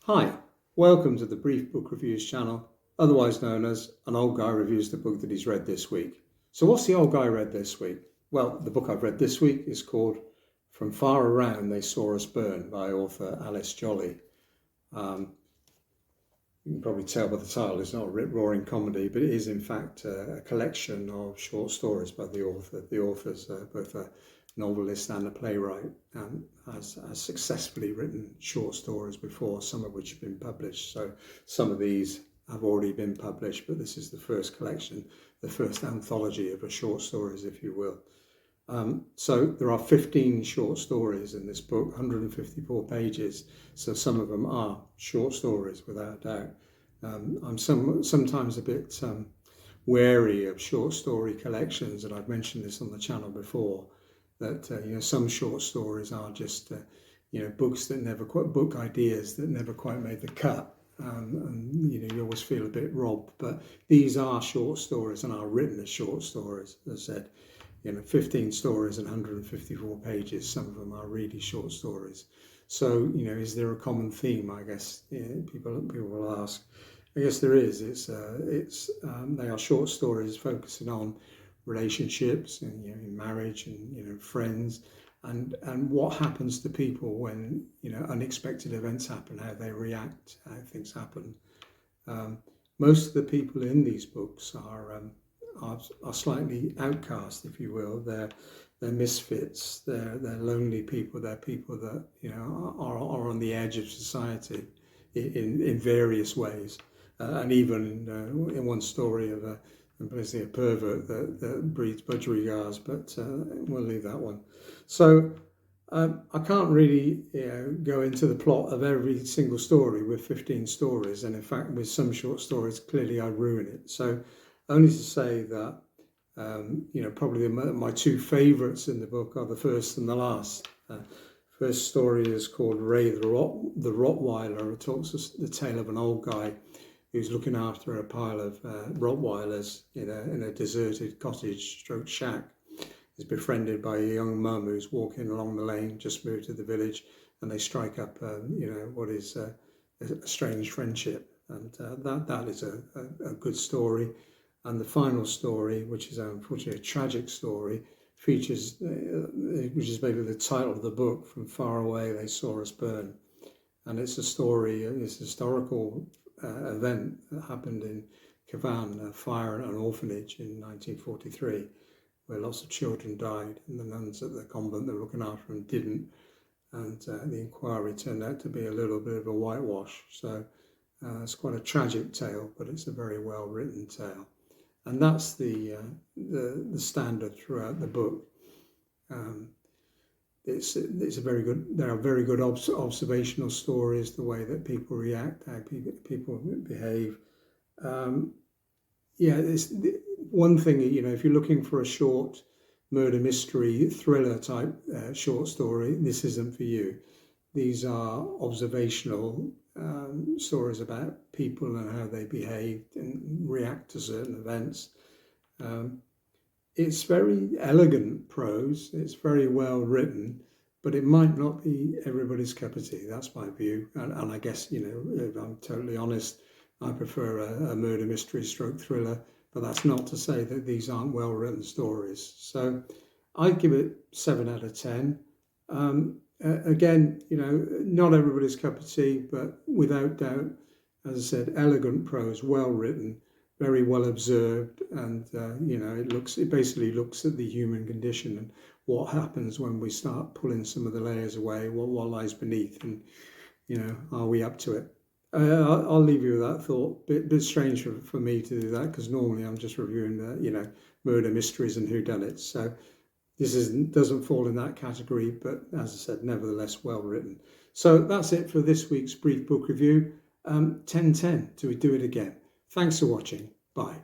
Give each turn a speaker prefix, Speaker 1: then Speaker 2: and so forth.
Speaker 1: Hi, welcome to the Brief Book Reviews channel, otherwise known as An Old Guy Reviews the Book that he's read this week. So what's the old guy read this week? Well, the book I've read this week is called From Far Around They Saw Us Burn by author Alice Jolly. You can probably tell by the title it's not a rip-roaring comedy, but it is in fact a collection of short stories by the author. The author's both a novelist and a playwright, and has successfully written short stories before, some of which have been published. So some of these have already been published, but this is the first collection, the first anthology of her short stories, if you will. So there are 15 short stories in this book, 154 pages. So some of them are short stories, without doubt. I'm sometimes a bit wary of short story collections, and I've mentioned this on the channel before, that some short stories are just books that never quite book ideas that never quite made the cut, and you always feel a bit robbed. But these are short stories and are written as short stories. As I said, 15 stories and 154 pages. Some of them are really short stories. So is there a common theme? I guess people will ask. I guess there is. They are short stories focusing on relationships and in marriage and friends, and what happens to people when unexpected events happen, how they react, how things happen. Most of the people in these books are slightly outcast, if you will. They're misfits. They're lonely people. They're people that are on the edge of society in various ways, and even in one story of basically a pervert that breeds budgerigars, but we'll leave that one. So I can't really go into the plot of every single story with 15 stories, and in fact with some short stories clearly I ruin it. So only to say that probably my two favourites in the book are the first and the last. First story is called Ray the Rottweiler. It tells us the tale of an old guy who's looking after a pile of Rottweilers in a deserted cottage stroke shack. He's befriended by a young mum who's walking along the lane, just moved to the village, and they strike up what is a strange friendship. And that is a good story. And the final story, which is unfortunately a tragic story, features, which is maybe the title of the book, From Far Away They Saw Us Burn. And it's a story, it's a historical event that happened in Cavan, a fire at an orphanage in 1943, where lots of children died, and the nuns at the convent that were looking after them didn't. And the inquiry turned out to be a little bit of a whitewash. So it's quite a tragic tale, but it's a very well written tale. And that's the standard throughout the book. It's a very good. There are very good observational stories, the way that people react, how people behave. It's one thing. If you're looking for a short murder mystery thriller type short story, this isn't for you. These are observational stories about people and how they behave and react to certain events. It's very elegant prose, it's very well written, but it might not be everybody's cup of tea. That's my view. And I guess, if I'm totally honest, I prefer a murder mystery stroke thriller, but that's not to say that these aren't well written stories. So I'd give it 7 out of 10. Again, not everybody's cup of tea, but without doubt, as I said, elegant prose, well written, very well observed, and it basically looks at the human condition and what happens when we start pulling some of the layers away, what lies beneath, and are we up to it? I'll leave you with that thought. Bit strange for me to do that, because normally I'm just reviewing the murder mysteries and whodunits. So this doesn't fall in that category, but as I said, nevertheless well written. So that's it for this week's brief book review. 10/10 till we do it again. Thanks for watching. Bye.